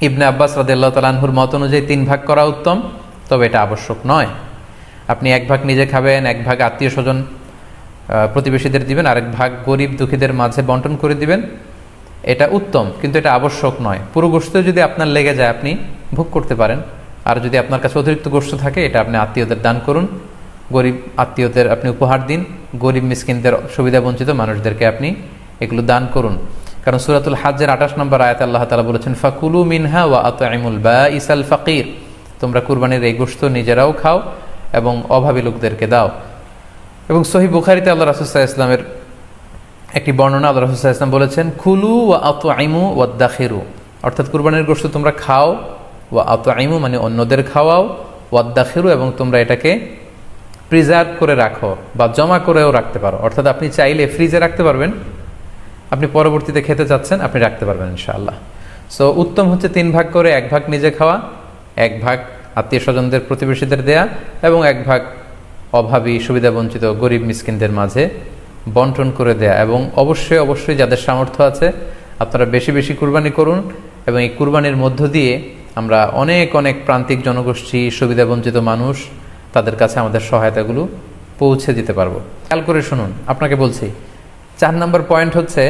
ইবনে আব্বাস রাদিয়াল্লাহু তাআলা আনহুর মত অনুযায়ী 3 ভাগ করা উত্তম, তবে এটা আবশ্যক নয়। আপনি 1 ভাগ নিজে খাবেন, 1 ভাগ আত্মীয় স্বজন প্রতিবেশীদের দিবেন, আরেক ভাগ গরিব দুঃখীদের মাঝে বন্টন করে দিবেন, এটা উত্তম, কিন্তু এটা আবশ্যক নয়। পুরো গোশত যদি আপনার লেগে যায় আপনি ভোগ করতে পারেন, আর যদি আপনার কাছে অতিরিক্ত গোশত থাকে এটা আপনি আত্মীয়দের দান করুন, গরিব আত্মীয়দের আপনি উপহার দিন, গরিব মিসকিনদের সুবিধা বঞ্চিত মানুষদেরকে আপনি এগুলো দান করুন। কারণ সূরাতুল হজ্জের 28 নম্বর আয়াতে আল্লাহ তাআলা বলেছেন, ফাকুলু মিনহা ওয়া আত'ইমুল বাঈসাল ফাকির, তোমরা কুরবানির এই গোশত নিজেরাও খাও এবং অভাবী লোকদেরকে দাও। এবং সহিহ বুখারীতে আল্লাহ রাসূল সাল্লাল্লাহু আলাইহি ওয়াসাল্লামের একটি বর্ণনা, আল্লাহ রাসূল সাল্লাল্লাহু আলাইহি ওয়াসাল্লাম বলেছেন, কুলু ওয়া আত'ইমু ওয়াদ্দাখিরু, অর্থাৎ কুরবানির গোশত তোমরা খাও, ওয়া আত'ইমু মানে অন্যদের খাওয়াও, ওয়াদ্দাখিরু এবং তোমরা এটাকে প্রিজার্ভ করে রাখো বা জমা করেও রাখতে পারো। অর্থাৎ আপনি চাইলে ফ্রিজে রাখতে পারবেন, আপনি পরবর্তীতে খেতে চাচ্ছেন আপনি রাখতে পারবেন ইনশাআল্লাহ। সো উত্তম হচ্ছে 3 ভাগ করে 1 ভাগ নিজে খাওয়া, 1 ভাগ আত্মীয় স্বজনদের প্রতিবেশীদের দেয়া এবং 1 ভাগ অভাবী সুবিধা বঞ্চিত গরিব মিসকিনদের মাঝে বন্টন করে দেয়া। এবং অবশ্যই অবশ্যই যাদের সামর্থ্য আছে আপনারা বেশি বেশি কুরবানি করুন, এবং এই কুরবানির মধ্য দিয়ে আমরা অনেক অনেক প্রান্তিক জনগোষ্ঠী, সুবিধা বঞ্চিত মানুষ, তাদের কাছে আমাদের সহায়তাগুলো পৌঁছে দিতে পারবো। খেয়াল করে শুনুন, আপনাকে বলছি 4 নম্বর পয়েন্ট হচ্ছে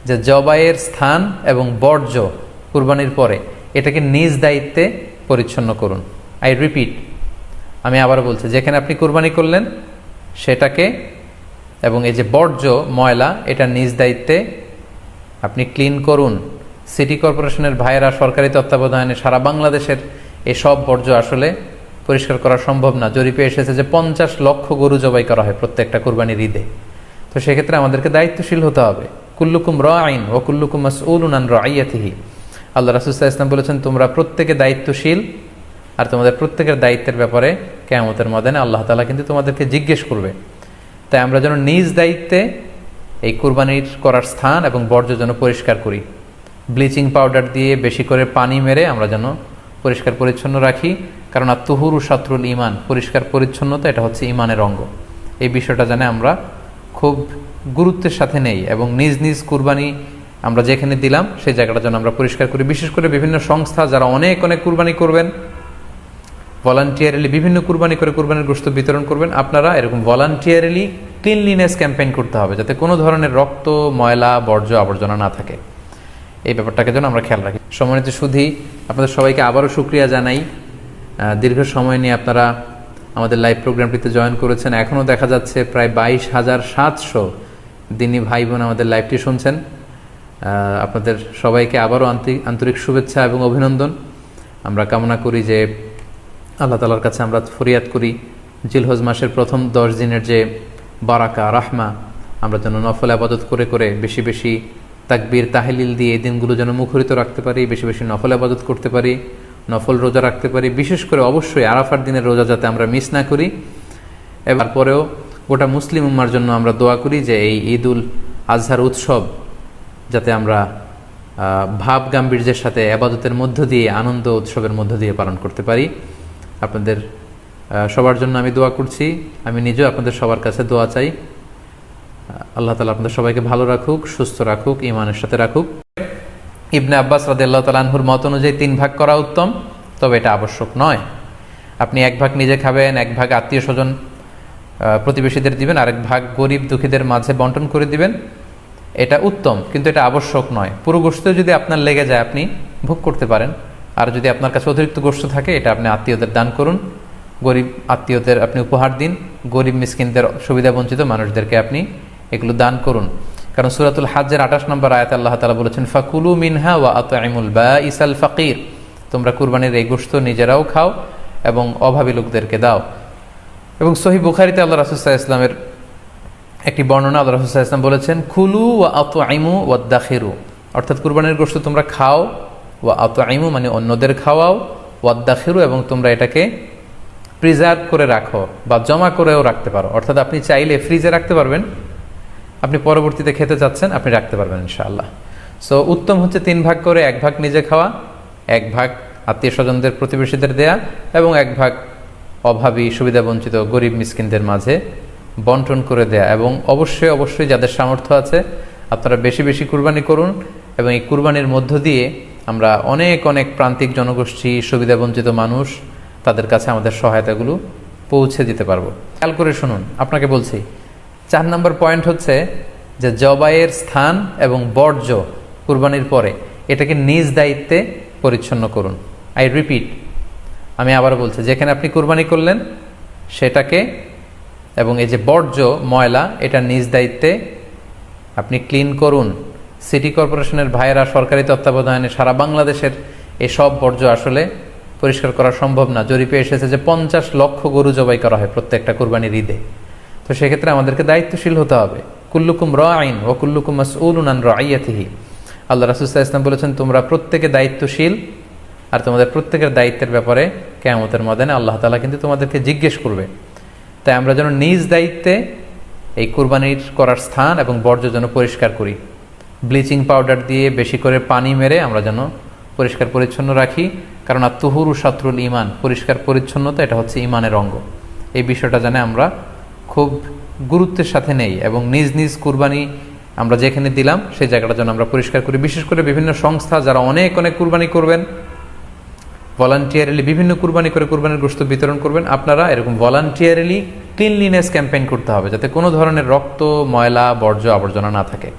যে জবাইয়ের স্থান এবং বর্জ্য কুরবানির পরে এটাকে নিজ দায়িত্বে পরিচ্ছন্ন করুন। আই রিপিট, আমি আবার বলছি, যেখানে আপনি কুরবানি করলেন সেটাকে এবং এই যে বর্জ্য ময়লা এটা নিজ দায়িত্বে আপনি ক্লিন করুন। সিটি কর্পোরেশনের ভাইয়েরা সরকারি তত্ত্বাবধানে সারা বাংলাদেশের এই সব বর্জ্য আসলে পরিষ্কার করা সম্ভব না। জরিপে এসেছে যে 50 লক্ষ গরু জবাই করা হয় প্রত্যেকটা কুরবানির ঈদে। তো সেক্ষেত্রে আমাদেরকে দায়িত্বশীল হতে হবে। কুল্লুকুম রাঈন ওয়া কুল্লুকুম মাসউলুন আন রাইয়াতিহি, আল্লাহ রাসূল সাল্লাল্লাহু আলাইহি ওয়াসাল্লাম বলেছেন তোমরা প্রত্যেকে দায়িত্বশীল, আর তোমাদের প্রত্যেকের দায়িত্বের ব্যাপারে কিয়ামতের ময়দানে আল্লাহ তাআলা কিন্তু তোমাদেরকে জিজ্ঞেস করবে। তাই আমরা যেন নিজ দায়িত্বে এই কুরবানির করার স্থান এবং বর্জ্য যেন পরিষ্কার করি। ব্লিচিং পাউডার দিয়ে বেশি করে পানি মেরে আমরা যেন পরিষ্কার পরিচ্ছন্ন রাখি, কারণ আত-তুহুরু শাতরুল ঈমান, পরিষ্কার পরিচ্ছন্নতা এটা হচ্ছে ঈমানের অঙ্গ। এই বিষয়টা জানে আমরা খুব গুরুত্বের সাথে নেই, এবং নিজ নিজ কুরবানি আমরা যেখানে দিলাম সেই জায়গাটা যেন আমরা পরিষ্কার করি। বিশেষ করে বিভিন্ন সংস্থা যারা অনেক অনেক কুরবানি করবেন, ভলান্টিয়ারলি বিভিন্ন কুরবানি করে কুরবানির গোশত বিতরণ করবেন, আপনারা এরকম ভলান্টিয়ারলি ক্লিনলিনেস ক্যাম্পেইন করতে হবে, যাতে কোনো ধরনের রক্ত, ময়লা, বর্জ্য, আবর্জনা না থাকে। এই ব্যাপারটাকে যেন আমরা খেয়াল রাখি। সম্মানিত সুধী, আপনাদের সবাইকে আবারও শুকরিয়া জানাই। দীর্ঘ সময় নিয়ে আপনারা আমাদের লাইভ প্রোগ্রামটিতে জয়েন করেছেন। এখনও দেখা যাচ্ছে প্রায় 22,700 দিনী ভাই বোন আমাদের লাইভটি শুনছেন। আপনাদের সবাইকে আবারও আন্তরিক শুভেচ্ছা এবং অভিনন্দন। আমরা কামনা করি যে আল্লাহ তাআলার কাছে আমরা ফরিয়াদ করি জিলহজ মাসের প্রথম 10 দিনের যে বারাকা, রাহমা, আমরা যেন নফল ইবাদত করে করে বেশি বেশি তাকবীর, তাহলিল দিয়ে এই দিনগুলো যেন মুখরিত রাখতে পারি, বেশি বেশি নফল ইবাদত করতে পারি, নফল রোজা রাখতে পারি। বিশেষ করে অবশ্যই আরাফার দিনের রোজা যাতে আমরা মিস না করি। এবার পরেও গোটা মুসলিম উম্মার জন্য আমরা দোয়া করি যে এই ঈদুল আজহার উৎসব যাতে আমরা ভাব গাম্ভীর্যের সাথে ইবাদতের মধ্য দিয়ে, আনন্দ উৎসবের মধ্য দিয়ে পালন করতে পারি। আপনাদের সবার জন্য আমি দোয়া করছি, আমি নিজেও আপনাদের সবার কাছে দোয়া চাই। আল্লাহ তাআলা আপনাদের সবাইকে ভালো রাখুক, সুস্থ রাখুক, ঈমানের সাথে রাখুক। ইবনে আব্বাস রাদিয়াল্লাহু তাআলা আনহুর মত অনুযায়ী 3 ভাগ করা উত্তম, তবে এটা আবশ্যক নয়। আপনি 1 ভাগ নিজে খাবেন, 1 ভাগ আত্মীয় স্বজন প্রতিবেশীদের দিবেন, আরেক ভাগ গরিব দুঃখীদের মাঝে বন্টন করে দিবেন, এটা উত্তম, কিন্তু এটা আবশ্যক নয়। পুরো গোশত যদি আপনার লেগে যায় আপনি ভোগ করতে পারেন, আর যদি আপনার কাছে অতিরিক্ত গোশত থাকে এটা আপনি আত্মীয়দের দান করুন, গরিব আত্মীয়দের আপনি উপহার দিন, গরিব মিসকিনদের সুবিধা বঞ্চিত মানুষদেরকে আপনি এগুলো দান করুন। কারণ সূরাতুল হজ্জের 28 নম্বর আয়াতে আল্লাহ তাআলা বলেছেন, ফাকুলু মিনহা ওয়া আত'ইমুল বাঈসাল ফাকির, তোমরা কুরবানির এই গোশত নিজেরাও খাও এবং অভাবী লোকদেরকে দাও। এবং সহিহ বুখারীতে আল্লাহ রাসূল সাল্লাল্লাহু আলাইহি ওয়াসাল্লামের একটি বর্ণনা, আল্লাহ রাসূল সাল্লাল্লাহু আলাইহি ওয়াসাল্লাম বলেছেন, কুলু ওয়া আত'ইমু ওয়াদ্দাখিরু, অর্থাৎ কুরবানির গোশত তোমরা খাও, ওয়া আত'ইমু মানে অন্যদের খাওয়াও, ওয়াদ্দাখিরু এবং তোমরা এটাকে প্রিজার্ভ করে রাখো বা জমা করেও রাখতে পারো। অর্থাৎ আপনি চাইলে ফ্রিজে রাখতে পারবেন, আপনি পরবর্তীতে খেতে চাচ্ছেন আপনি রাখতে পারবেন ইনশাআল্লাহ। সো উত্তম হচ্ছে 3 ভাগ করে 1 ভাগ নিজে খাওয়া, 1 ভাগ আত্মীয় স্বজনদের প্রতিবেশীদের দেয়া এবং 1 ভাগ অভাবী সুবিধা বঞ্চিত গরিব মিসকিনদের মাঝে বন্টন করে দেয়া। এবং অবশ্যই অবশ্যই যাদের সামর্থ্য আছে আপনারা বেশি বেশি কুরবানি করুন, এবং এই কুরবানির মধ্য দিয়ে আমরা অনেক অনেক প্রান্তিক জনগোষ্ঠী, সুবিধাবঞ্চিত মানুষ, তাদের কাছে আমাদের সহায়তাগুলো পৌঁছে দিতে পারবো। খেয়াল করে শুনুন, আপনাকে বলছি 4 নম্বর পয়েন্ট হচ্ছে যে জবাইয়ের স্থান এবং বর্জ্য কুরবানির পরে এটাকে নিজ দায়িত্বে পরিচ্ছন্ন করুন। আই রিপিট, আমি আবার বলছি, যেখানে আপনি কুরবানি করলেন সেটাকে এবং এই যে বর্জ্য ময়লা এটা নিজ দায়িত্বে আপনি ক্লিন করুন। সিটি কর্পোরেশনের ভাইয়েরা সরকারি তত্ত্বাবধানে সারা বাংলাদেশের এসব বর্জ্য আসলে পরিষ্কার করা সম্ভব না। জরিপে এসেছে যে 50 লক্ষ গরু জবাই করা হয় প্রত্যেকটা কুরবানির ঈদে। তো সেক্ষেত্রে আমাদেরকে দায়িত্বশীল হতে হবে। কুল্লুকুম রাঈন ওয়া কুল্লুকুম মাসউলুন আন রাইয়াতিহি। আল্লাহ রাসূল সাল্লাল্লাহু আলাইহি ওয়াসাল্লাম বলেছেন, তোমরা প্রত্যেকে দায়িত্বশীল আর তোমাদের প্রত্যেকের দায়িত্বের ব্যাপারে কিয়ামতের ময়দানে আল্লাহ তাআলা কিন্তু তোমাদেরকে জিজ্ঞেস করবে। তাই আমরা যেন নিজ দায়িত্বে এই কুরবানির করার স্থান এবং বর্জ্য যেন পরিষ্কার করি। ব্লিচিং পাউডার দিয়ে বেশি করে পানি মেরে আমরা যেন পরিষ্কার পরিচ্ছন্ন রাখি, কারণ আত-তুহুরু শাতরুল ঈমান, পরিষ্কার পরিচ্ছন্নতা এটা হচ্ছে ঈমানের অঙ্গ। এই বিষয়টা জানে আমরা খুব গুরুত্বের সাথে নেই এবং নিজ নিজ কুরবানি আমরা যেখানে দিলাম সেই জায়গাটা যেন আমরা পরিষ্কার করি। বিশেষ করে বিভিন্ন সংস্থা যারা অনেক অনেক কুরবানি করবেন, ভলান্টিয়ারলি বিভিন্ন কুরবানি করে কুরবানির গোশত বিতরণ করবেন, আপনারা এরকম ভলান্টিয়ারলি ক্লিনলিনেস ক্যাম্পেইন করতে হবে, যাতে কোনো ধরনের রক্ত, ময়লা, বর্জ্য, আবর্জনা না থাকে।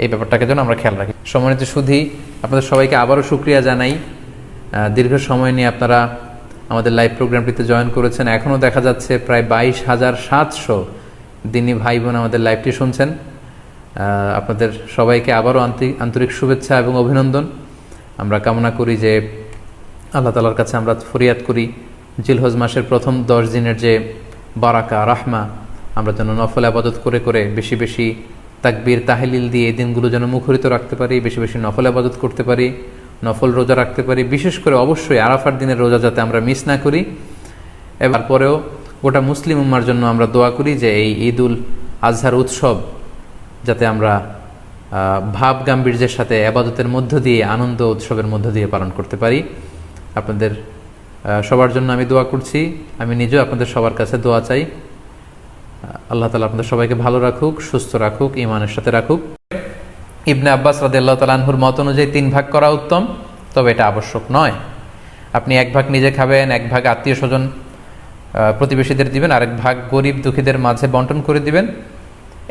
এই ব্যাপারটাকে যেন আমরা খেয়াল রাখি। সম্মানিত সুধী, আপনাদের সবাইকে আবারও শুকরিয়া জানাই। দীর্ঘ সময় নিয়ে আপনারা আমাদের লাইভ প্রোগ্রামটিতে জয়েন করেছেন। এখনও দেখা যাচ্ছে প্রায় 22,700 দিনী ভাই বোন আমাদের লাইভটি শুনছেন। আপনাদের সবাইকে আবারও আন্তরিক শুভেচ্ছা এবং অভিনন্দন। আমরা কামনা করি যে আল্লাহ তাআলার কাছে আমরা ফরিয়াদ করি জিলহজ মাসের প্রথম 10 দিনের যে বারাকা, রাহমা, আমরা যেন নফল আবাদত করে করে বেশি বেশি তাকবীর, তাহলিল দিয়ে এই দিনগুলো যেন মুখরিত রাখতে পারি, বেশি বেশি নফল আবাদত করতে পারি, নফল রোজা রাখতে পারি। বিশেষ করে অবশ্যই আরাফার দিনের রোজা যাতে আমরা মিস না করি। এবার পরেও গোটা মুসলিম উম্মার জন্য আমরা দোয়া করি যে এই ঈদুল আজহার উৎসব যাতে আমরা ভাব গাম্ভীর্যের সাথে আবাদতের মধ্য দিয়ে, আনন্দ উৎসবের মধ্য দিয়ে পালন করতে পারি। আপনাদের সবার জন্য আমি দোয়া করছি। আমি নিজেও আপনাদের সবার কাছে দোয়া চাই। আল্লাহ তাআলা আপনাদের সবাইকে ভালো রাখুক, সুস্থ রাখুক, ঈমানের সাথে রাখুক। ইবনে আব্বাস রাদিয়াল্লাহু তাআলা আনহুর মত অনুযায়ী 3 ভাগ করা উত্তম, তবে এটা আবশ্যক নয়। আপনি 1 ভাগ নিজে খাবেন, 1 ভাগ আত্মীয় স্বজন প্রতিবেশীদের দিবেন, আরেক ভাগ গরিব দুঃখীদের মাঝে বন্টন করে দিবেন।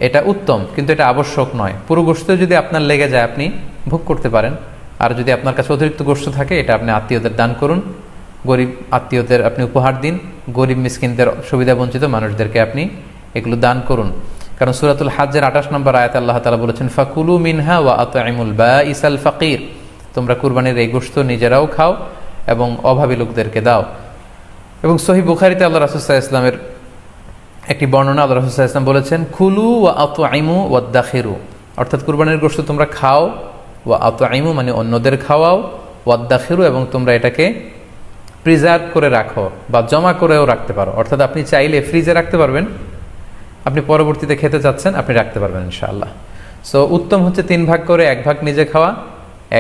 এটা উত্তম, কিন্তু এটা আবশ্যক নয়। পুরো গোশত যদি আপনার লেগে যায় আপনি ভোগ করতে পারেন, আর যদি আপনার কাছে অতিরিক্ত গোশত থাকে এটা আপনি আত্মীয়দের দান করুন, গরিব আত্মীয়দের আপনি উপহার দিন, গরিব মিসকিনদের, সুবিধাবঞ্চিত মানুষদেরকে আপনি এগুলো দান করুন। কারণ সূরাতুল হাজ্জের 28 নম্বর আয়াতে আল্লাহ তাআলা বলেছেন, ফাকুলু মিনহা ওয়া আতঈমুল বাঈসাল ফাকির, তোমরা কুরবানির এই গোশত নিজেরাও খাও এবং অভাবী লোকদেরকে দাও। এবং সহিহ বুখারীতে আল্লাহ রাসূল সাল্লাল্লাহু আলাইহি ওয়াসাল্লামের একটি বর্ণনা, আল্লাহ রাসূল সাল্লাল্লাহু আলাইহি ওয়াসাল্লাম বলেছেন, কুলু ওয়া আতঈমু ওয়াদাখিরু, অর্থাৎ কুরবানির গোশত তোমরা খাও, ওয়া আতঈমু মানে অন্যদের খাওয়াও, ওয়াদাখিরু এবং তোমরা এটাকে প্রিজার্ভ করে রাখো বা জমা করেও রাখতে পারো। অর্থাৎ আপনি চাইলে ফ্রিজে রাখতে পারবেন, আপনি পরবর্তীতে খেতে চাচ্ছেন আপনি রাখতে পারবেন ইনশাআল্লাহ। সো উত্তম হচ্ছে 3 ভাগ করে 1 ভাগ নিজে খাওয়া,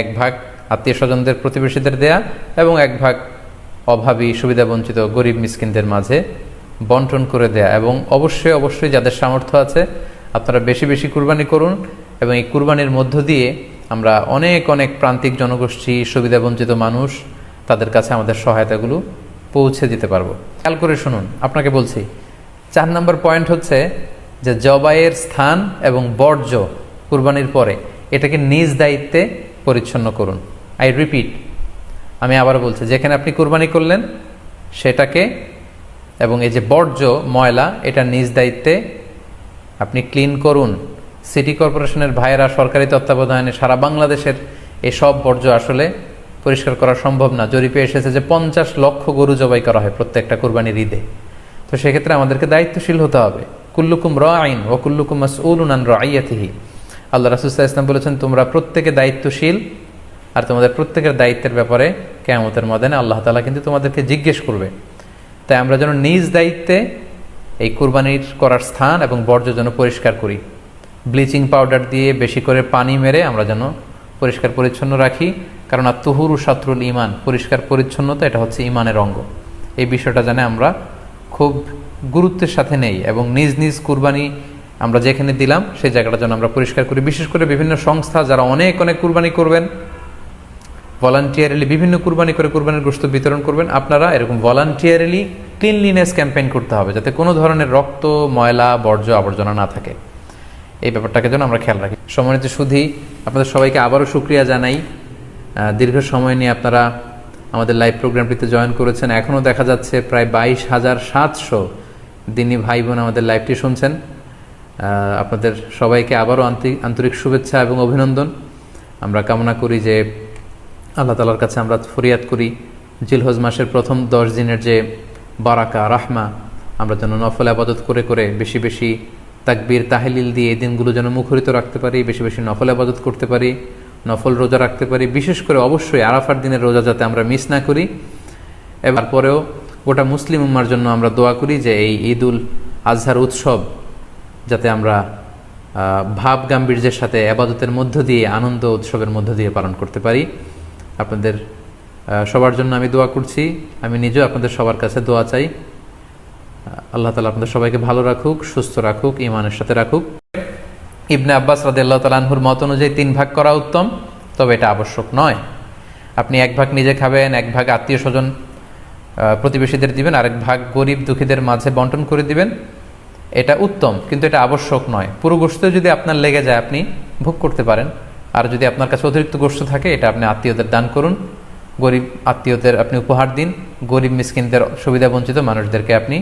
1 ভাগ আত্মীয় স্বজনদের, প্রতিবেশীদের দেয়া এবং 1 ভাগ অভাবী, সুবিধাবঞ্চিত, গরিব মিসকিনদের মাঝে বন্টন করে দেয়া। এবং অবশ্যই অবশ্যই যাদের সামর্থ্য আছে আপনারা বেশি বেশি কুরবানি করুন এবং এই কুরবানির মধ্য দিয়ে আমরা অনেক অনেক প্রান্তিক জনগোষ্ঠী, সুবিধাবঞ্চিত মানুষ, তাদের কাছে আমাদের সহায়তাগুলো পৌঁছে দিতে পারবো। খেয়াল করে শুনুন, আপনাকে বলছি 4 নম্বর পয়েন্ট হচ্ছে যে জবাইয়ের স্থান এবং বর্জ্য কুরবানির পরে এটাকে নিজ দায়িত্বে পরিচ্ছন্ন করুন। আই রিপিট, আমি আবার বলছি, যেখানে আপনি কুরবানি করলেন সেটাকে এবং এই যে বর্জ্য ময়লা এটা নিজ দায়িত্বে আপনি ক্লিন করুন। সিটি কর্পোরেশনের ভাইয়েরা সরকারি তত্ত্বাবধানে সারা বাংলাদেশের এসব বর্জ্য আসলে পরিষ্কার করা সম্ভব না। জরিপে এসেছে যে 50 লক্ষ গরু জবাই করা হয় প্রত্যেকটা কুরবানির ঈদে। তো সেক্ষেত্রে আমাদেরকে দায়িত্বশীল হতে হবে। কুল্লুকুম রাঈন ওয়া কুল্লুকুম মাসউলুন আন রাইয়াতিহি। আল্লাহ রাসূল সাল্লাল্লাহু আলাইহি ওয়াসাল্লাম বলেছেন, তোমরা প্রত্যেকে দায়িত্বশীল আর তোমাদের প্রত্যেকের দায়িত্বের ব্যাপারে কিয়ামতের ময়দানে আল্লাহ তাআলা কিন্তু তোমাদেরকে জিজ্ঞেস করবে। তাই আমরা যেন নিজ দায়িত্বে এই কুরবানির করার স্থান এবং বর্জ্য যেন পরিষ্কার করি। ব্লিচিং পাউডার দিয়ে বেশি করে পানি মেরে আমরা যেন পরিষ্কার পরিচ্ছন্ন রাখি, কারণ আত-তুহুরু শাতরুল ঈমান, পরিষ্কার পরিচ্ছন্নতা এটা হচ্ছে ঈমানের অঙ্গ। এই বিষয়টা জানে আমরা খুব গুরুত্বের সাথে নেই এবং নিজ নিজ কুরবানি আমরা যেখানে দিলাম সেই জায়গাটা যেন আমরা পরিষ্কার করি। বিশেষ করে বিভিন্ন সংস্থা যারা অনেক অনেক কুরবানি করবেন, ভলান্টিয়ারিলি বিভিন্ন কুরবানি করে কুরবানির গোশত বিতরণ করবেন। আপনারা এরকম ভলান্টিয়ারিলি ক্লিনলিনেস ক্যাম্পেইন করতে হবে, যাতে কোনো ধরনের রক্ত, ময়লা, বর্জ্য, আবর্জনা না থাকে। এই ব্যাপারটাকে যেন আমরা খেয়াল রাখি। সম্মানিত সুধী, আপনাদের সবাইকে আবারও শুকরিয়া জানাই। দীর্ঘ সময় নিয়ে আপনারা আমাদের লাইভ প্রোগ্রামটিতে জয়েন করেছেন। এখনও দেখা যাচ্ছে প্রায় 22,700 দিনী ভাই বোন আমাদের লাইভটি শুনছেন। আপনাদের সবাইকে আবারও আন্তরিক শুভেচ্ছা এবং অভিনন্দন। আমরা কামনা করি যে আল্লাহ তাআলার কাছে আমরা ফরিয়াদ করি জিলহজ মাসের প্রথম 10 দিনের যে বারাকা, রাহমা, আমরা যেন নফল আবাদত করে করে বেশি বেশি তাকবীর, তাহলিল দিয়ে এই দিনগুলো যেন মুখরিত রাখতে পারি, বেশি বেশি নফল আবাদত করতে পারি, নফল রোজা রাখতে পারি। বিশেষ করে অবশ্যই আরাফার দিনের রোজা যাতে আমরা মিস না করি। এবার পরেও গোটা মুসলিম উম্মার জন্য আমরা দোয়া করি যে এই ঈদুল আজহার উৎসব যাতে আমরা ভাব গাম্ভীর্যের সাথে আবাদতের মধ্য দিয়ে, আনন্দ উৎসবের মধ্য দিয়ে পালন করতে পারি। আপনাদের সবার জন্য আমি দোয়া করছি। আমি নিজেও আপনাদের সবার কাছে দোয়া চাই। আল্লাহ তাআলা আপনাদের সবাইকে ভালো রাখুক, সুস্থ রাখুক, ঈমানের সাথে রাখুক। ইবনে আব্বাস রাদিয়াল্লাহু তাআলা আনহুর মত অনুযায়ী 3 ভাগ করা উত্তম, তবে এটা আবশ্যক নয়। আপনি 1 ভাগ নিজে খাবেন, 1 ভাগ আত্মীয় স্বজন প্রতিবেশীদের দিবেন, আরেক ভাগ গরিব দুঃখীদের মাঝে বন্টন করে দিবেন। এটা উত্তম, কিন্তু এটা আবশ্যক নয়। পুরো গোশত যদি আপনার লেগে যায় আপনি ভোগ করতে পারেন, আর যদি আপনার কাছে অতিরিক্ত গোশত থাকে এটা আপনি আত্মীয়দের দান করুন, গরিব আত্মীয়দের আপনি উপহার দিন, গরিব মিসকিনদের, সুবিধা বঞ্চিত মানুষদেরকে আপনি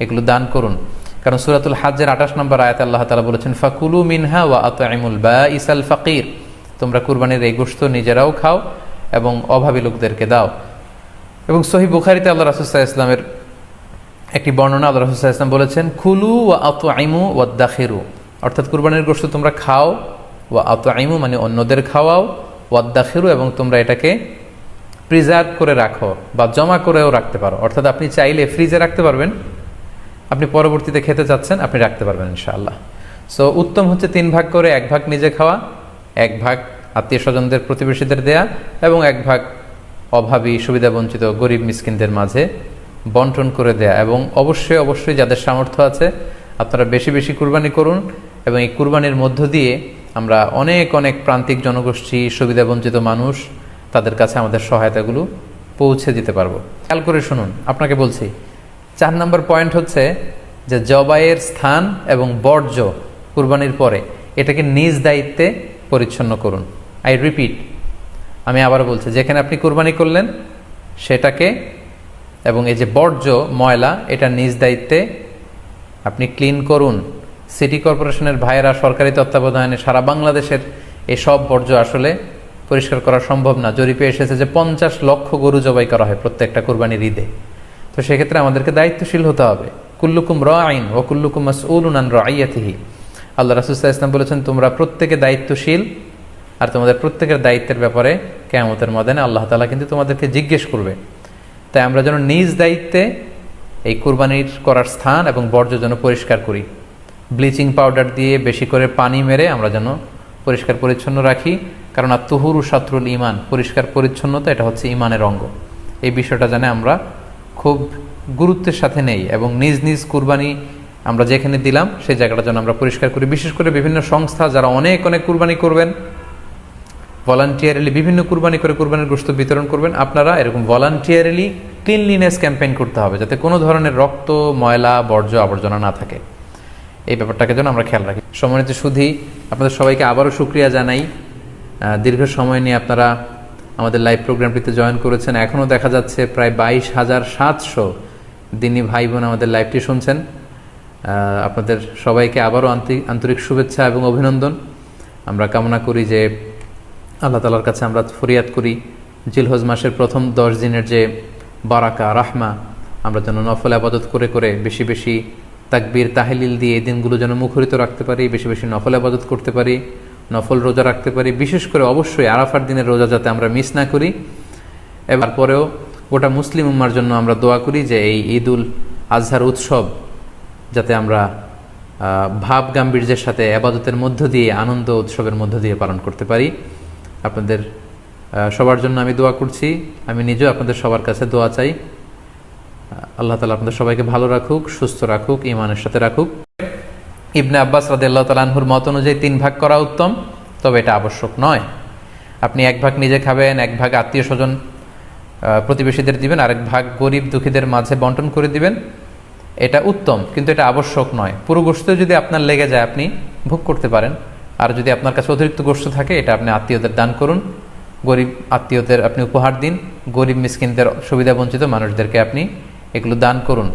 এগুলো দান করুন। কারণ সূরাতুল হজ্জের 28 নম্বর আয়াতে আল্লাহ তাআলা বলেছেন, ফাকুলু মিনহা ওয়া আত'ইমুল বাঈসাল ফাকির, তোমরা কুরবানির এই গোশত নিজেরাও খাও এবং অভাবী লোকদেরকে দাও। এবং সহিহ বুখারীতে আল্লাহ রাসূল সাল্লাল্লাহু আলাইহি ওয়াসাল্লামের একটি বর্ণনা, আল্লাহ রাসূল সাল্লাল্লাহু আলাইহি ওয়াসাল্লাম বলেছেন, কুলু ওয়া আত'ইমু ওয়াদাখিরু, অর্থাৎ কুরবানির গোশত তোমরা খাও, ওয়া আত'ইমু মানে অন্যদের খাওয়াও, ওয়াদাখিরু এবং তোমরা এটাকে প্রিজার্ভ করে রাখো বা জমা করেও রাখতে পারো। অর্থাৎ আপনি চাইলে ফ্রিজে রাখতে পারবেন, আপনি পরবর্তীতে খেতে চাচ্ছেন আপনি রাখতে পারবেন ইনশাআল্লাহ। সো উত্তম হচ্ছে 3 ভাগ করে 1 ভাগ নিজে খাওয়া, 1 ভাগ আত্মীয় স্বজনদের, প্রতিবেশীদের দেয়া এবং 1 ভাগ অভাবী, সুবিধা বঞ্চিত, গরিব মিসকিনদের মাঝে বন্টন করে দেয়া। এবং অবশ্যই অবশ্যই যাদের সামর্থ্য আছে আপনারা বেশি বেশি কুরবানি করুন, এবং এই কুরবানির মধ্য দিয়ে আমরা অনেক অনেক প্রান্তিক জনগোষ্ঠী, সুবিধা বঞ্চিত মানুষ, তাদের কাছে আমাদের সহায়তাগুলো পৌঁছে দিতে পারবো। খেয়াল করে শুনুন, আপনাকে বলছি 4 নম্বর পয়েন্ট হচ্ছে যে জবাইয়ের স্থান এবং বর্জ্য কুরবানির পরে এটাকে নিজ দায়িত্বে পরিচ্ছন্ন করুন। আই রিপিট, আমি আবার বলছি, যেখানে আপনি কুরবানি করলেন সেটাকে এবং এই যে বর্জ্য, ময়লা, এটা নিজ দায়িত্বে আপনি ক্লিন করুন। সিটি কর্পোরেশনের ভাইয়েরা সরকারি তত্ত্বাবধানে সারা বাংলাদেশের এই সব বর্জ্য আসলে পরিষ্কার করা সম্ভব না। জরিপে এসেছে যে 50 লক্ষ গরু জবাই করা হয় প্রত্যেকটা কুরবানির ঈদে। তো সেক্ষেত্রে আমাদেরকে দায়িত্বশীল হতে হবে। কুল্লুকুম রাঈন ওয়া কুল্লুকুম মাসউলুন আন রাইয়াতিহি, আল্লাহ রাসূল সাল্লাল্লাহু আলাইহি ওয়াসাল্লাম বলেছেন তোমরা প্রত্যেকে দায়িত্বশীল, আর তোমাদের প্রত্যেকের দায়িত্বের ব্যাপারে কিয়ামতের ময়দানে আল্লাহ তাআলা কিন্তু তোমাদেরকে জিজ্ঞেস করবে। তাই আমরা যেন নিজ দায়িত্বে এই কুরবানির করার স্থান এবং বর্জ্য যেন পরিষ্কার করি। ব্লিচিং পাউডার দিয়ে বেশি করে পানি মেরে আমরা যেন পরিষ্কার পরিচ্ছন্ন রাখি, কারণ আত-তুহুরু শাতরুল ঈমান, পরিষ্কার পরিচ্ছন্নতা এটা হচ্ছে ঈমানের অঙ্গ। এই বিষয়টা জানে আমরা খুব গুরুত্বের সাথে নেই, এবং নিজ নিজ কুরবানি আমরা যেখানে দিলাম সেই জায়গাটা যেন আমরা পরিষ্কার করি। বিশেষ করে বিভিন্ন সংস্থা যারা অনেক অনেক কুরবানি করবেন, ভলান্টিয়ারিলি বিভিন্ন কুরবানি করে কুরবানির গোশত বিতরণ করবেন, আপনারা এরকম ভলান্টিয়ারিলি ক্লিনলিনেস ক্যাম্পেইন করতে হবে, যাতে কোনো ধরনের রক্ত, ময়লা, বর্জ্য, আবর্জনা না থাকে। এই ব্যাপারটাকে যেন আমরা খেয়াল রাখি। সম্মানিত সুধী, আপনাদের সবাইকে আবারও শুকরিয়া জানাই। দীর্ঘ সময় নিয়ে আপনারা আমাদের লাইভ প্রোগ্রামটিতে জয়েন করেছেন। এখনও দেখা যাচ্ছে প্রায় 22,700 দিনী ভাই বোন আমাদের লাইভটি শুনছেন। আপনাদের সবাইকে আবারও আন্তরিক শুভেচ্ছা এবং অভিনন্দন। আমরা কামনা করি যে আল্লাহ তাআলার কাছে আমরা ফরিয়াদ করি জিলহজ মাসের প্রথম 10 দিনের যে বারাকা, রাহমা, আমরা যেন নফল আবাদত করে করে বেশি বেশি তাকবীর, তাহলিল দিয়ে এই দিনগুলো যেন মুখরিত রাখতে পারি, বেশি বেশি নফল আবাদত করতে পারি, নফল রোজা রাখতে পারি। বিশেষ করে অবশ্যই আরাফার দিনের রোজা যাতে আমরা মিস না করি। এবার পরেও গোটা মুসলিম উম্মার জন্য আমরা দোয়া করি যে এই ঈদুল আজহার উৎসব যাতে আমরা ভাব গাম্ভীর্যের সাথে আবাদতের মধ্য দিয়ে, আনন্দ উৎসবের মধ্য দিয়ে পালন করতে পারি। আপনাদের সবার জন্য আমি দোয়া করছি। আমি নিজেও আপনাদের সবার কাছে দোয়া চাই। আল্লাহ তাআলা আপনাদের সবাইকে ভালো রাখুক, সুস্থ রাখুক, ঈমানের সাথে রাখুক। ইবনে আব্বাস রাদিয়াল্লাহু তাআলা আনহুর মত অনুযায়ী 3 ভাগ করা উত্তম, তবে এটা আবশ্যক নয়। আপনি এক ভাগ নিজে খাবেন, এক ভাগ আত্মীয় স্বজন প্রতিবেশীদের দিবেন, আরেক ভাগ গরিব দুঃখীদের মাঝে বন্টন করে দিবেন। এটা উত্তম, কিন্তু এটা আবশ্যক নয়। পুরো গোশত যদি আপনার লেগে যায় আপনি ভোগ করতে পারেন, আর যদি আপনার কাছে অতিরিক্ত গোশত থাকে এটা আপনি আত্মীয়দের দান করুন, গরিব আত্মীয়দের আপনি উপহার দিন, গরিব মিসকিনদের, সুবিধা বঞ্চিত মানুষদেরকে আপনি এগুলো দান করুন।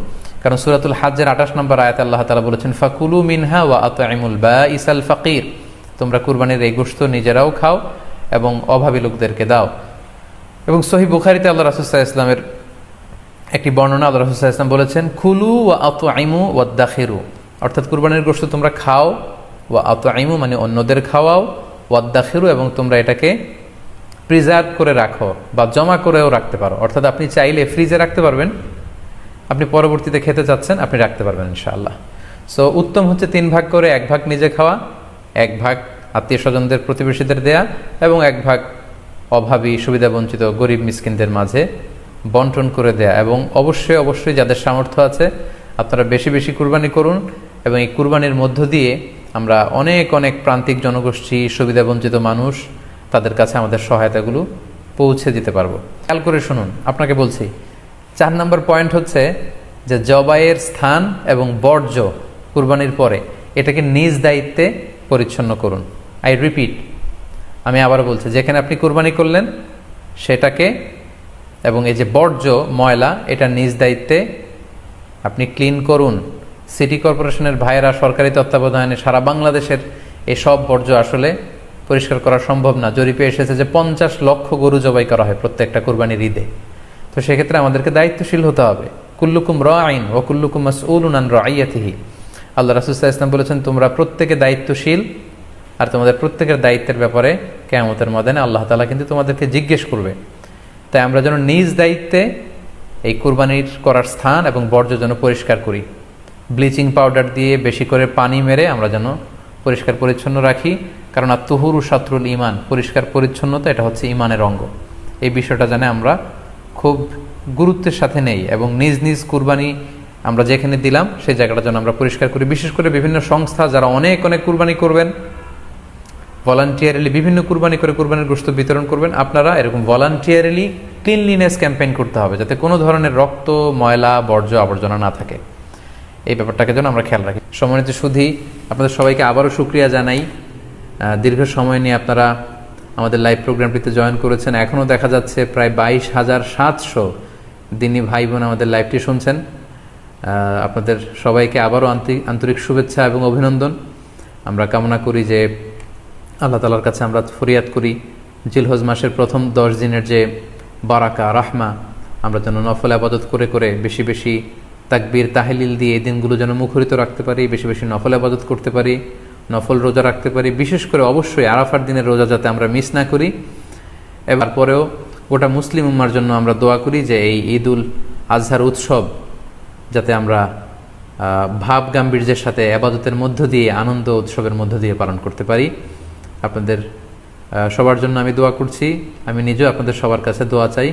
কারণ সূরাতুল হাজ্জের 28 নম্বর আয়াতে আল্লাহ তাআলা বলেছেন, ফাকুলু মিনহা ওয়া আত'ইমুল বাঈসাল ফাকির, তোমরা কুরবানির এই গোশত নিজেরাও খাও এবং অভাবী লোকদেরকে দাও। এবং সহিহ বুখারীতে আল্লাহ রাসূল সাল্লাল্লাহু আলাইহি ওয়াসাল্লামের একটি বর্ণনা, আল্লাহ রাসূল সাল্লাল্লাহু আলাইহি ওয়াসাল্লাম বলেছেন, কুলু ওয়া আত'ইমু ওয়াদ্দাখিরু, অর্থাৎ কুরবানির গোশত তোমরা খাও, ওয়া আত'ইমু মানে অন্যদের খাওয়াও, ওয়াদ্দাখিরু এবং তোমরা এটাকে প্রিজার্ভ করে রাখো বা জমা করেও রাখতে পারো। অর্থাৎ আপনি চাইলে ফ্রিজে রাখতে পারবেন, আপনি পরবর্তীতে খেতে চাচ্ছেন আপনি রাখতে পারবেন ইনশাআল্লাহ। সো উত্তম হচ্ছে 3 ভাগ করে, 1 ভাগ নিজে খাওয়া, 1 ভাগ আত্মীয় স্বজনদের প্রতিবেশীদের দেয়া এবং 1 ভাগ অভাবী সুবিধা বঞ্চিত গরিব মিসকিনদের মাঝে বন্টন করে দেয়া। এবং অবশ্যই অবশ্যই যাদের সামর্থ্য আছে আপনারা বেশি বেশি কুরবানি করুন, এবং এই কুরবানির মধ্য দিয়ে আমরা অনেক অনেক প্রান্তিক জনগোষ্ঠী, সুবিধা বঞ্চিত মানুষ, তাদের কাছে আমাদের সহায়তাগুলো পৌঁছে দিতে পারবো। খেয়াল করে শুনুন, আপনাকে বলছি 4 নম্বর পয়েন্ট হচ্ছে যে জবাইয়ের স্থান এবং বর্জ্য কুরবানির পরে এটাকে নিজ দায়িত্বে পরিচ্ছন্ন করুন। আই রিপিট, আমি আবারও বলছি, যেখানে আপনি কুরবানি করলেন সেটাকে এবং এই যে বর্জ্য ময়লা এটা নিজ দায়িত্বে আপনি ক্লিন করুন। সিটি কর্পোরেশনের ভাইয়েরা সরকারি তত্ত্বাবধানে সারা বাংলাদেশের এই সব বর্জ্য আসলে পরিষ্কার করা সম্ভব না। জরিপে এসেছে যে 50 লক্ষ গরু জবাই করা হয় প্রত্যেকটা কুরবানির ঈদে। তো সেক্ষেত্রে আমাদেরকে দায়িত্বশীল হতে হবে। কুল্লুকুম রাঈন ওয়া কুল্লুকুম মাসউলুন আন রাঈয়াতিহি, আল্লাহ রাসূল সাল্লাল্লাহু আলাইহি ওয়াসাল্লাম বলেছেন তোমরা প্রত্যেকে দায়িত্বশীল, আর তোমাদের প্রত্যেকের দায়িত্বের ব্যাপারে কিয়ামতের ময়দানে আল্লাহ তাআলা কিন্তু তোমাদেরকে জিজ্ঞেস করবে। তাই আমরা যেন নিজ দায়িত্বে এই কুরবানির করার স্থান এবং বর্জ্য যেন পরিষ্কার করি। ব্লিচিং পাউডার দিয়ে বেশি করে পানি মেরে আমরা যেন পরিষ্কার পরিচ্ছন্ন রাখি, কারণ আত-তুহুরু শাতরুল ঈমান, পরিষ্কার পরিচ্ছন্নতা এটা হচ্ছে ঈমানের অঙ্গ। এই বিষয়টা জানে আমরা খুব গুরুত্বের সাথে নেই, এবং নিজ নিজ কুরবানি আমরা যেখানে দিলাম সেই জায়গাটা যেন আমরা পরিষ্কার করি। বিশেষ করে বিভিন্ন সংস্থা যারা অনেক অনেক কুরবানি করবেন, ভলান্টিয়ারলি বিভিন্ন কুরবানি করে কুরবানির গোশত বিতরণ করবেন, আপনারা এরকম ভলান্টিয়ারলি ক্লিনলিনেস ক্যাম্পেইন করতে হবে, যাতে কোনো ধরনের রক্ত, ময়লা, বর্জ্য, আবর্জনা না থাকে। এই ব্যাপারটাকে যেন আমরা খেয়াল রাখি। সম্মানিত সুধী, আপনাদের সবাইকে আবারও শুকরিয়া জানাই। দীর্ঘ সময় নিয়ে আপনারা আমাদের লাইভ প্রোগ্রামটিতে জয়েন করেছেন। এখনও দেখা যাচ্ছে প্রায় 22,700 দিনী ভাই বোন আমাদের লাইভটি শুনছেন। আপনাদের সবাইকে আবারও আন্তরিক শুভেচ্ছা এবং অভিনন্দন। আমরা কামনা করি যে আল্লাহ তাআলার কাছে আমরা ফরিয়াদ করি জিলহজ মাসের প্রথম 10 দিনের যে বারাকা, রাহমা, আমরা যেন নফল ইবাদত করে করে বেশি বেশি তাকবীর, তাহলিল দিয়ে এই দিনগুলো যেন মুখরিত রাখতে পারি, বেশি বেশি নফল ইবাদত করতে পারি, নফল রোজা রাখতে পারি। বিশেষ করে অবশ্যই আরাফার দিনের রোজা যাতে আমরা মিস না করি। এবার পরেও গোটা মুসলিম উম্মার জন্য আমরা দোয়া করি যে এই ঈদুল আজহার উৎসব যাতে আমরা ভাব গাম্ভীর্যের সাথে ইবাদতের মধ্য দিয়ে, আনন্দ উৎসবের মধ্য দিয়ে পালন করতে পারি। আপনাদের সবার জন্য আমি দোয়া করছি, আমি নিজেও আপনাদের সবার কাছে দোয়া চাই।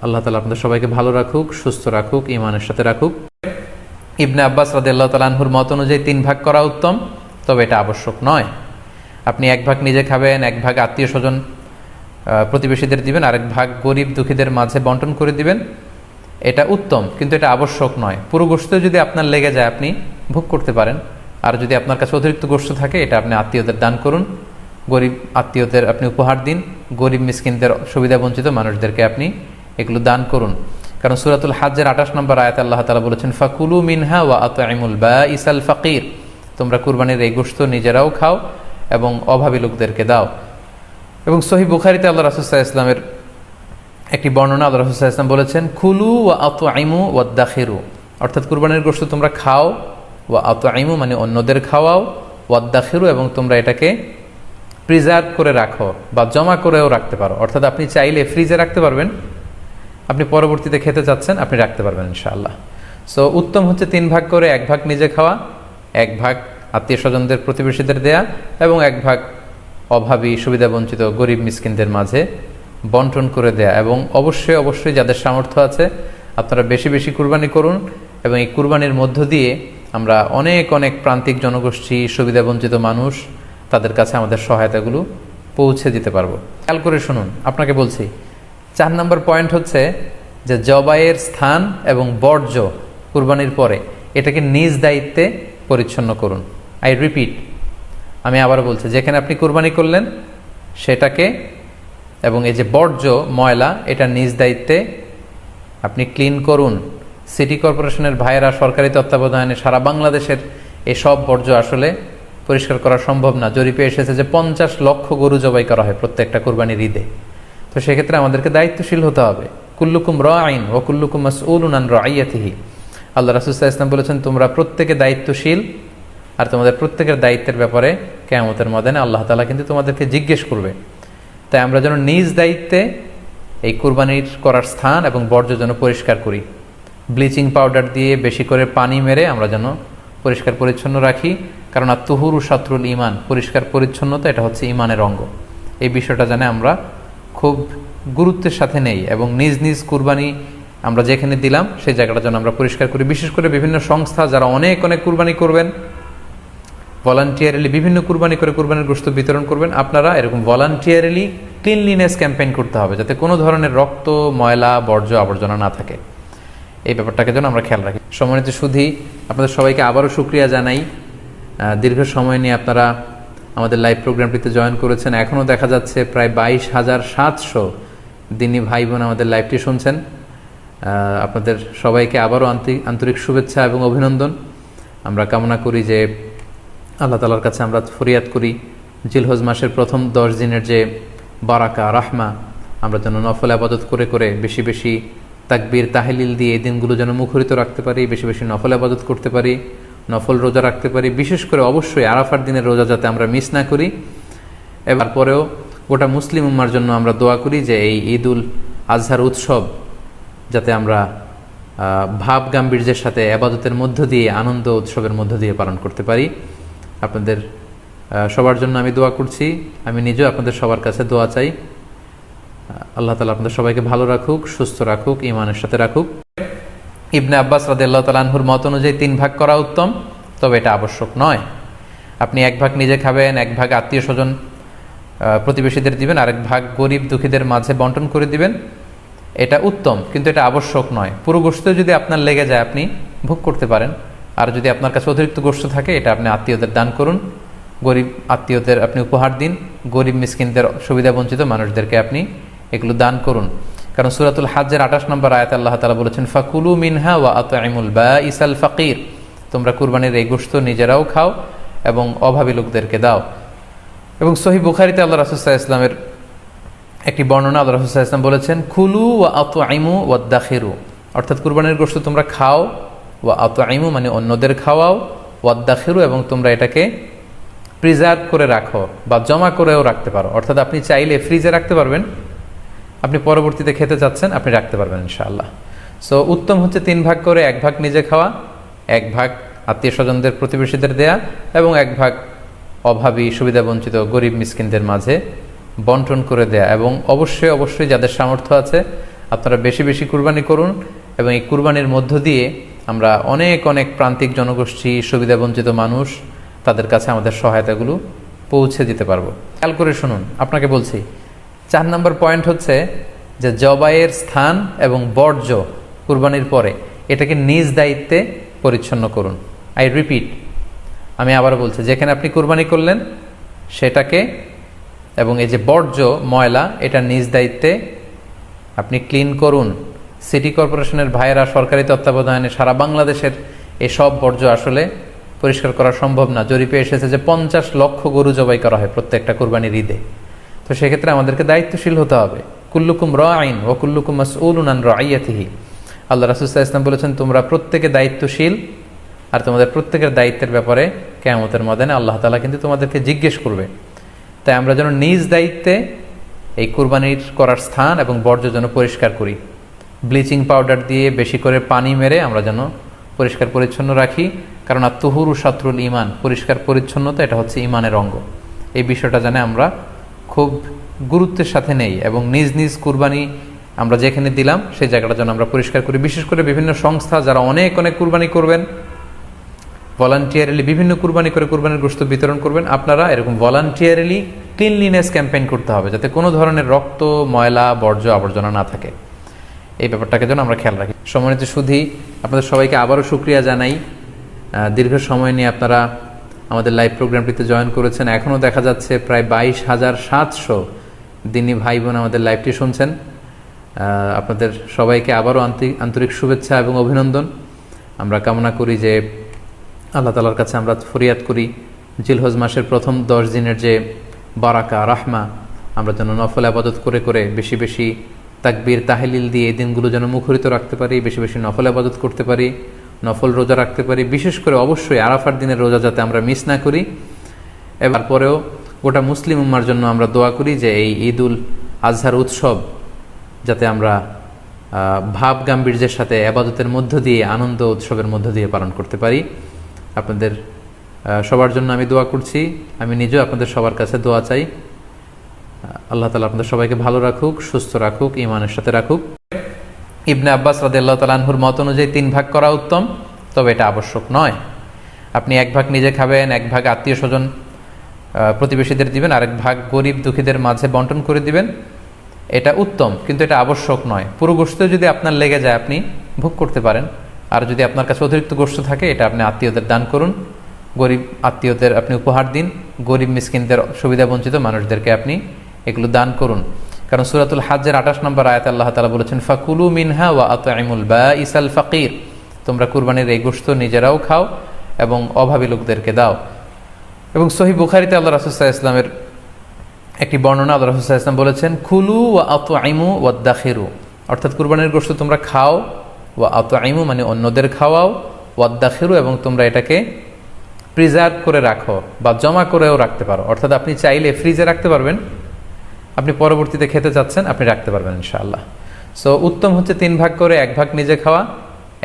আল্লাহ তাআলা আপনাদের সবাইকে ভালো রাখুক, সুস্থ রাখুক, ঈমানের সাথে রাখুক। ইবনে আব্বাস রাদিয়াল্লাহু তাআলা আনহুর মত অনুযায়ী 3 ভাগ করা উত্তম, তবে এটা আবশ্যক নয়। আপনি 1 ভাগ নিজে খাবেন, 1 ভাগ আত্মীয় স্বজন প্রতিবেশীদের দিবেন, আরেক ভাগ গরিব দুঃখীদের মাঝে বন্টন করে দিবেন। এটা উত্তম, কিন্তু এটা আবশ্যক নয়। পুরো গোশত যদি আপনার লেগে যায় আপনি ভোগ করতে পারেন, আর যদি আপনার কাছে অতিরিক্ত গোশত থাকে এটা আপনি আত্মীয়দের দান করুন, গরিব আত্মীয়দের আপনি উপহার দিন, গরিব মিসকিনদের, সুবিধা বঞ্চিত মানুষদেরকে আপনি এগুলো দান করুন। কারণ সূরাতুল হাজ্জের 28 নম্বর আয়াতে আল্লাহ তাআলা বলেছেন, ফাকুলু মিনহা ওয়া আত'ইমুল বাঈসাল ফাকির, তোমরা কুরবানির এই গোশত নিজেরাও খাও এবং অভাবী লোকদেরকে দাও। এবং সহিহ বুখারীতে আল্লাহ রাসূল সাল্লাল্লাহু আলাইহি ওয়াসাল্লামের একটি বর্ণনা, আল্লাহ রাসূল সাল্লাল্লাহু আলাইহি ওয়াসাল্লাম বলেছেন, কুলু ওয়া আত'ইমু ওয়াদ্দাখিরু, অর্থাৎ কুরবানির গোশত তোমরা খাও, ওয়া আত'ইমু মানে অন্যদের খাওয়াও, ওয়াদ্দাখিরু এবং তোমরা এটাকে প্রিজার্ভ করে রাখো বা জমা করেও রাখতে পারো। অর্থাৎ আপনি চাইলে ফ্রিজে রাখতে পারবেন, আপনি পরবর্তীতে খেতে চাচ্ছেন আপনি রাখতে পারবেন ইনশাআল্লাহ। সো উত্তম হচ্ছে 3 ভাগ করে, 1 ভাগ নিজে খাওয়া, 1 ভাগ আত্মীয় স্বজনদের প্রতিবেশীদের দেয়া এবং 1 ভাগ অভাবী, সুবিধা বঞ্চিত গরিব মিসকিনদের মাঝে বন্টন করে দেয়া। এবং অবশ্যই অবশ্যই যাদের সামর্থ্য আছে আপনারা বেশি বেশি কুরবানি করুন, এবং এই কুরবানির মধ্য দিয়ে আমরা অনেক অনেক প্রান্তিক জনগোষ্ঠী, সুবিধা বঞ্চিত মানুষ, তাদের কাছে আমাদের সহায়তাগুলো পৌঁছে দিতে পারবো। খেয়াল করে শুনুন, আপনাকে বলছি 4 নম্বর পয়েন্ট হচ্ছে যে জবাইয়ের স্থান এবং বর্জ্য কুরবানির পরে এটাকে নিজ দায়িত্বে পরিচ্ছন্ন করুন। আই রিপিট, আমি আবার বলছি, যেখানে আপনি কুরবানি করলেন সেটাকে এবং এই যে বর্জ্য ময়লা এটা নিজ দায়িত্বে আপনি ক্লিন করুন। সিটি কর্পোরেশনের ভাইয়েরা সরকারি তত্ত্বাবধানে সারা বাংলাদেশের এই সব বর্জ্য আসলে পরিষ্কার করা সম্ভব না। জরিপে এসেছে যে 50 লক্ষ গরু জবাই করা হয় প্রত্যেকটা কুরবানির ঈদে। তো সেক্ষেত্রে আমাদেরকে দায়িত্বশীল হতে হবে। কুল্লুকুম রাঈন ওয়া কুল্লুকুম মাসউলুন আন রাইয়াতিহি। আল্লাহ রাসূল সাল্লাল্লাহু আলাইহি ওয়াসাল্লাম বলেছেন, তোমরা প্রত্যেকে দায়িত্বশীল আর তোমাদের প্রত্যেকের দায়িত্বের ব্যাপারে কিয়ামতের ময়দানে আল্লাহ তাআলা কিন্তু তোমাদেরকে জিজ্ঞেস করবে। তাই আমরা যেন নিজ দায়িত্বে এই কুরবানির করার স্থান এবং বর্জ্য যেন পরিষ্কার করি। ব্লিচিং পাউডার দিয়ে বেশি করে পানি মেরে আমরা যেন পরিষ্কার পরিচ্ছন্ন রাখি, কারণ আত-তুহুরু শাতরুল ঈমান, পরিষ্কার পরিচ্ছন্নতা এটা হচ্ছে ঈমানের অঙ্গ। এই বিষয়টা জানে আমরা খুব গুরুত্বের সাথে নেই এবং নিজ নিজ কুরবানি আমরা যেখানে দিলাম সেই জায়গাটা যেন আমরা পরিষ্কার করি। বিশেষ করে বিভিন্ন সংস্থা যারা অনেক অনেক কুরবানি করবেন, ভলান্টিয়ারলি বিভিন্ন কুরবানি করে কুরবানির গোশত বিতরণ করবেন, আপনারা এরকম ভলান্টিয়ারলি ক্লিনলিনেস ক্যাম্পেইন করতে হবে, যাতে কোনো ধরনের রক্ত, ময়লা, বর্জ্য, আবর্জনা না থাকে। এই ব্যাপারটাকে যেন আমরা খেয়াল রাখি। সম্মানিত সুধী, আপনাদের সবাইকে আবারও শুকরিয়া জানাই। দীর্ঘ সময় নিয়ে আপনারা আমাদের লাইভ প্রোগ্রামটিতে জয়েন করেছেন। এখনও দেখা যাচ্ছে প্রায় 22,700 দিনী ভাই বোন আমাদের লাইভটি শুনছেন। আপনাদের সবাইকে আবারও আন্তরিক শুভেচ্ছা এবং অভিনন্দন। আমরা কামনা করি যে আল্লাহ তাআলার কাছে আমরা ফরিয়াদ করি জিলহজ মাসের প্রথম 10 দিনের যে বারাকা, রাহমা, আমরা যেন নফল আবাদত করে করে বেশি বেশি তাকবীর, তাহলিল দিয়ে এই দিনগুলো যেন মুখরিত রাখতে পারি, বেশি বেশি নফল আবাদত করতে পারি, নফল রোজা রাখতে পারি। বিশেষ করে অবশ্যই আরাফার দিনের রোজা যাতে আমরা মিস না করি। এবার পরেও গোটা মুসলিম উম্মার জন্য আমরা দোয়া করি যে এই ঈদুল আজহার উৎসব যাতে আমরা ভাব গাম্ভীর্যের সাথে আবাদতের মধ্য দিয়ে, আনন্দ উৎসবের মধ্য দিয়ে পালন করতে পারি। আপনাদের সবার জন্য আমি দোয়া করছি। আমি নিজেও আপনাদের সবার কাছে দোয়া চাই। আল্লাহ তাআলা আপনাদের সবাইকে ভালো রাখুক, সুস্থ রাখুক, ঈমানের সাথে রাখুক। ইবনে আব্বাস রাদিয়াল্লাহু তাআলা আনহুর মত অনুযায়ী 3 ভাগ করা উত্তম, তবে এটা আবশ্যক নয়। আপনি 1 ভাগ নিজে খাবেন, 1 ভাগ আত্মীয় স্বজন প্রতিবেশীদের দিবেন, আরেক ভাগ গরিব দুঃখীদের মাঝে বন্টন করে দিবেন। এটা উত্তম, কিন্তু এটা আবশ্যক নয়। পুরো গোশত যদি আপনার লেগে যায় আপনি ভোগ করতে পারেন, আর যদি আপনার কাছে অতিরিক্ত গোশত থাকে এটা আপনি আত্মীয়দের দান করুন, গরিব আত্মীয়দের আপনি উপহার দিন, গরিব মিসকিনদের, সুবিধা বঞ্চিত মানুষদেরকে আপনি এগুলো দান করুন। কারণ সূরাতুল হাজ্জের 28 নম্বর আয়াতে আল্লাহ তাআলা বলেছেন, ফাকুলু মিনহা ওয়া আত'ইমুল বাঈসাল ফাকির। তোমরা কুরবানির এই গোশত নিজেরাও খাও এবং অভাবী লোকদেরকে দাও। এবং সহিহ বুখারীতে আল্লাহ রাসূল সাল্লাল্লাহু আলাইহি ওয়াসাল্লামের একটি বর্ণনা, আল্লাহ রাসূল সাল্লাল্লাহু আলাইহি ওয়াসাল্লাম বলেছেন, কুলু ওয়া আত'ইমু ওয়াদাখিরু, অর্থাৎ কুরবানির গোশত তোমরা খাও, ওয়া আত'ইমু মানে অন্যদের খাওয়াও, ওয়াদাখিরু এবং তোমরা এটাকে প্রিজার্ভ করে রাখো বা জমা করেও রাখতে পারো। অর্থাৎ আপনি চাইলে ফ্রিজে রাখতে পারবেন, আপনি পরবর্তীতে খেতে চাচ্ছেন আপনি রাখতে পারবেন ইনশাআল্লাহ। সো উত্তম হচ্ছে 3 ভাগ করে 1 ভাগ নিজে খাওয়া, 1 ভাগ আত্মীয় স্বজনদের, প্রতিবেশীদের দেয়া এবং 1 ভাগ অভাবী, সুবিধা বঞ্চিত, গরিব মিসকিনদের মাঝে বন্টন করে দেয়া। এবং অবশ্যই অবশ্যই যাদের সামর্থ্য আছে আপনারা বেশি বেশি কুরবানি করুন এবং এই কুরবানির মধ্য দিয়ে আমরা অনেক অনেক প্রান্তিক জনগোষ্ঠী, সুবিধা বঞ্চিত মানুষ, তাদের কাছে আমাদের সহায়তাগুলো পৌঁছে দিতে পারবো। খেয়াল করে শুনুন, আপনাকে বলছি 4 নম্বর পয়েন্ট হচ্ছে যে জবাইয়ের স্থান এবং বর্জ্য কুরবানির পরে এটাকে নিজ দায়িত্বে পরিচ্ছন্ন করুন। আই রিপিট, আমি আবার বলছি, যেখানে আপনি কুরবানি করলেন সেটাকে এবং এই যে বর্জ্য ময়লা এটা নিজ দায়িত্বে আপনি ক্লিন করুন। সিটি কর্পোরেশনের ভাইয়েরা সরকারি তত্ত্বাবধানে সারা বাংলাদেশের এই সব বর্জ্য আসলে পরিষ্কার করা সম্ভব না। জরিপে এসেছে যে 50 লক্ষ গরু জবাই করা হয় প্রত্যেকটা কুরবানির ঈদে। তো সেক্ষেত্রে আমাদেরকে দায়িত্বশীল হতে হবে। কুল্লুকুম রাঈন ওয়া কুল্লুকুম মাসউলুন আন রাইয়াতিহি। আল্লাহ রাসূল সাল্লাল্লাহু আলাইহি ওয়াসাল্লাম বলেছেন, তোমরা প্রত্যেকে দায়িত্বশীল আর তোমাদের প্রত্যেকের দায়িত্বের ব্যাপারে কিয়ামতের ময়দানে আল্লাহ তাআলা কিন্তু তোমাদেরকে জিজ্ঞেস করবে। তাই আমরা যেন নিজ দায়িত্বে এই কুরবানির করার স্থান এবং বর্জ্য যেন পরিষ্কার করি। ব্লিচিং পাউডার দিয়ে বেশি করে পানি মেরে আমরা যেন পরিষ্কার পরিচ্ছন্ন রাখি, কারণ আত-তুহুরু শাতরুল ঈমান, পরিষ্কার পরিচ্ছন্নতা এটা হচ্ছে ঈমানের অঙ্গ। এই বিষয়টা জানে আমরা খুব গুরুত্বের সাথে নেই এবং নিজ নিজ কুরবানি আমরা যেখানে দিলাম সেই জায়গাটা যেন আমরা পরিষ্কার করি। বিশেষ করে বিভিন্ন সংস্থা যারা অনেক অনেক কুরবানি করবেন, ভলান্টিয়ারলি বিভিন্ন কুরবানি করে কুরবানির গোশত বিতরণ করবেন, আপনারা এরকম ভলান্টিয়ারলি ক্লিনলিনেস ক্যাম্পেইন করতে হবে, যাতে কোনো ধরনের রক্ত, ময়লা, বর্জ্য, আবর্জনা না থাকে। এই ব্যাপারটাকে যেন আমরা খেয়াল রাখি। সম্মানিত সুধী, আপনাদের সবাইকে আবারও শুকরিয়া জানাই। দীর্ঘ সময় নিয়ে আপনারা আমাদের লাইভ প্রোগ্রামটিতে জয়েন করেছেন। এখনও দেখা যাচ্ছে প্রায় 22,700 দিনী ভাই বোন আমাদের লাইভটি শুনছেন। আপনাদের সবাইকে আবারও আন্তরিক শুভেচ্ছা এবং অভিনন্দন। আমরা কামনা করি যে আল্লাহ তাআলার কাছে আমরা ফরিয়াদ করি জিলহজ মাসের প্রথম 10 দিনের যে বারাকা, রাহমা, আমরা যেন নফল আবাদত করে করে বেশি বেশি তাকবীর, তাহলিল দিয়ে এই দিনগুলো যেন মুখরিত রাখতে পারি, বেশি বেশি নফল আবাদত করতে পারি, নফল রোজা রাখতে পারি। বিশেষ করে অবশ্যই আরাফার দিনের রোজা যাতে আমরা মিস না করি। এবার পরেও গোটা মুসলিম উম্মার জন্য আমরা দোয়া করি যে এই ঈদুল আজহার উৎসব যাতে আমরা ভাব গাম্ভীর্যের সাথে আবাদতের মধ্য দিয়ে, আনন্দ উৎসবের মধ্য দিয়ে পালন করতে পারি। আপনাদের সবার জন্য আমি দোয়া করছি। আমি নিজেও আপনাদের সবার কাছে দোয়া চাই। আল্লাহ তাআলা আপনাদের সবাইকে ভালো রাখুক, সুস্থ রাখুক, ঈমানের সাথে রাখুক। ইবনে আব্বাস রাদিয়াল্লাহু তাআলা আনহুর মত অনুযায়ী 3 ভাগ করা উত্তম, তবে এটা আবশ্যক নয়। আপনি 1 ভাগ নিজে খাবেন, 1 ভাগ আত্মীয় স্বজন প্রতিবেশীদের দিবেন, আরেক ভাগ গরিব দুঃখীদের মাঝে বন্টন করে দিবেন। এটা উত্তম, কিন্তু এটা আবশ্যক নয়। পুরো গোশত যদি আপনার লেগে যায় আপনি ভোগ করতে পারেন, আর যদি আপনার কাছে অতিরিক্ত গোশত থাকে এটা আপনি আত্মীয়দের দান করুন, গরিব আত্মীয়দের আপনি উপহার দিন, গরিব মিসকিনদের, সুবিধা বঞ্চিত মানুষদেরকে আপনি এগুলো দান করুন। কারণ সূরাতুল হজ্জের 28 নম্বর আয়াতে আল্লাহ তাআলা বলেছেন, ফাকুলু মিনহা ওয়া আতঈমুল বাঈসাল ফাকির, তোমরা কুরবানির এই গোশত নিজেরাও খাও এবং অভাবী লোকদেরকে দাও। এবং সহিহ বুখারীতে আল্লাহ রাসূল সাল্লাল্লাহু আলাইহি ওয়াসাল্লামের একটি বর্ণনা, আল্লাহ রাসূল সাল্লাল্লাহু আলাইহি ওয়াসাল্লাম বলেছেন, কুলু ওয়া আতঈমু ওয়াদাখিরু, অর্থাৎ কুরবানির গোশত তোমরা খাও, ওয়া আতঈমু মানে অন্যদের খাওয়াও, ওয়াদাখিরু এবং তোমরা এটাকে প্রিজার্ভ করে রাখো বা জমা করেও রাখতে পারো। অর্থাৎ আপনি চাইলে ফ্রিজে রাখতে পারবেন, আপনি পরবর্তীতে খেতে চাচ্ছেন আপনি রাখতে পারবেন ইনশাআল্লাহ। সো উত্তম হচ্ছে 3 ভাগ করে 1 ভাগ নিজে খাওয়া,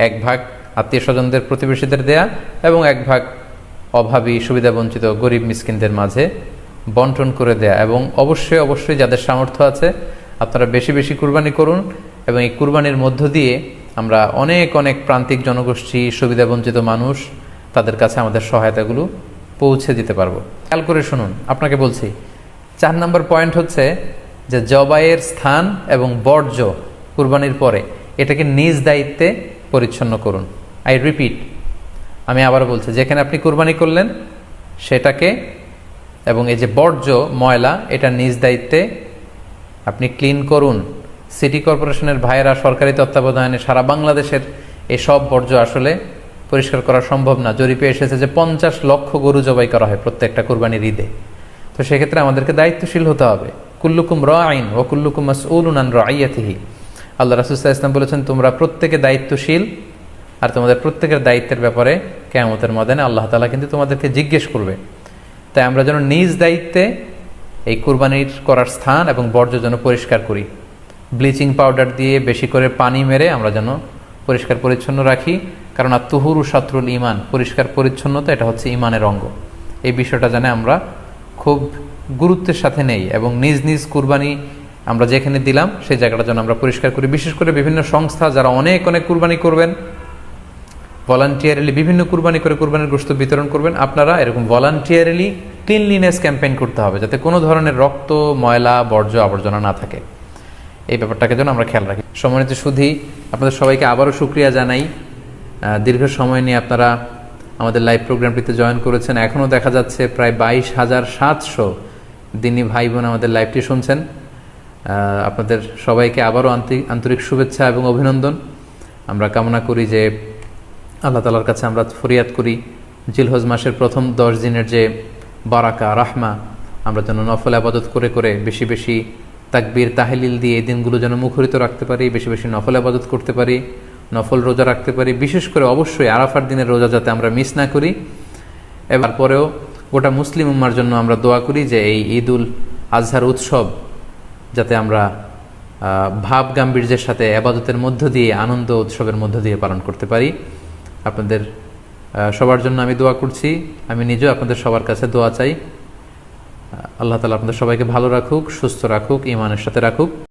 1 ভাগ আত্মীয় স্বজনদের, প্রতিবেশীদের দেয়া এবং 1 ভাগ অভাবী, সুবিধা বঞ্চিত, গরিব মিসকিনদের মাঝে বন্টন করে দেয়া। এবং অবশ্যই অবশ্যই যাদের সামর্থ্য আছে আপনারা বেশি বেশি কুরবানি করুন, এবং এই কুরবানির মধ্য দিয়ে আমরা অনেক অনেক প্রান্তিক জনগোষ্ঠী, সুবিধা বঞ্চিত মানুষ, তাদের কাছে আমাদের সহায়তাগুলো পৌঁছে দিতে পারবো। খেয়াল করে শুনুন, আপনাকে বলছি 4 নম্বর পয়েন্ট হচ্ছে যে জবাইয়ের স্থান এবং বর্জ্য কুরবানির পরে এটাকে নিজ দায়িত্বে পরিচ্ছন্ন করুন। আই রিপিট, আমি আবার বলছি, যেখানে আপনি কুরবানি করলেন সেটাকে এবং এই যে বর্জ্য, ময়লা, এটা নিজ দায়িত্বে আপনি ক্লিন করুন। সিটি কর্পোরেশনের ভাইয়েরা সরকারি তত্ত্বাবধানে সারা বাংলাদেশের এই সব বর্জ্য আসলে পরিষ্কার করা সম্ভব না। জরিপে এসেছে যে 50 লক্ষ গরু জবাই করা হয় প্রত্যেকটা কুরবানির ঈদে। তো সেক্ষেত্রে আমাদেরকে দায়িত্বশীল হতে হবে। কুল্লুকুম রাঈন ওয়া কুল্লুকুম মাসউলুন আন রাইয়াতিহি, আল্লাহ রাসূল সাল্লাল্লাহু আলাইহি ওয়াসাল্লাম বলেছেন তোমরা প্রত্যেকে দায়িত্বশীল, আর তোমাদের প্রত্যেকের দায়িত্বের ব্যাপারে কিয়ামতের ময়দানে আল্লাহ তাআলা কিন্তু তোমাদেরকে জিজ্ঞেস করবে। তাই আমরা যেন নিজ দায়িত্বে এই কুরবানির করার স্থান এবং বর্জ্য যেন পরিষ্কার করি। ব্লিচিং পাউডার দিয়ে বেশি করে পানি মেরে আমরা যেন পরিষ্কার পরিচ্ছন্ন রাখি, কারণ আত-তুহুরু শাতরুল ঈমান, পরিষ্কার পরিচ্ছন্নতা এটা হচ্ছে ঈমানের অঙ্গ। এই বিষয়টা জানে আমরা খুব গুরুত্বের সাথে নেই, এবং নিজ নিজ কুরবানি আমরা যেখানে দিলাম সেই জায়গাটা যেন আমরা পরিষ্কার করি। বিশেষ করে বিভিন্ন সংস্থা যারা অনেক অনেক কুরবানি করবেন, ভলান্টিয়ারিলি বিভিন্ন কুরবানি করে কুরবানির গোশত বিতরণ করবেন, আপনারা এরকম ভলান্টিয়ারিলি ক্লিনলিনেস ক্যাম্পেইন করতে হবে, যাতে কোনো ধরনের রক্ত, ময়লা, বর্জ্য, আবর্জনা না থাকে। এই ব্যাপারটাকে যেন আমরা খেয়াল রাখি। সম্মানিত সুধী, আপনাদের সবাইকে আবারও শুকরিয়া জানাই। দীর্ঘ সময় নিয়ে আপনারা আমাদের লাইভ প্রোগ্রামটিতে জয়েন করেছেন। এখনও দেখা যাচ্ছে প্রায় 22,700 দিনী ভাই বোন আমাদের লাইভটি শুনছেন। আপনাদের সবাইকে আবারও আন্তরিক শুভেচ্ছা এবং অভিনন্দন। আমরা কামনা করি যে আল্লাহ তাআলার কাছে আমরা ফরিয়াদ করি জিলহজ মাসের প্রথম 10 দিনের যে বারাকা, রাহমা, আমরা যেন নফল আবাদত করে করে বেশি বেশি তাকবীর, তাহলিল দিয়ে এই দিনগুলো যেন মুখরিত রাখতে পারি, বেশি বেশি নফল আবাদত করতে পারি, নফল রোজা রাখতে পারি। বিশেষ করে অবশ্যই আরাফার দিনের রোজা যাতে আমরা মিস না করি। এবার পরেও গোটা মুসলিম উম্মার জন্য আমরা দোয়া করি যে এই ঈদুল আজহার উৎসব যাতে আমরা ভাব গাম্ভীর্যের সাথে আবাদতের মধ্য দিয়ে, আনন্দ উৎসবের মধ্য দিয়ে পালন করতে পারি। আপনাদের সবার জন্য আমি দোয়া করছি। আমি নিজেও আপনাদের সবার কাছে দোয়া চাই। আল্লাহ তাআলা আপনাদের সবাইকে ভালো রাখুক, সুস্থ রাখুক, ঈমানের সাথে রাখুক।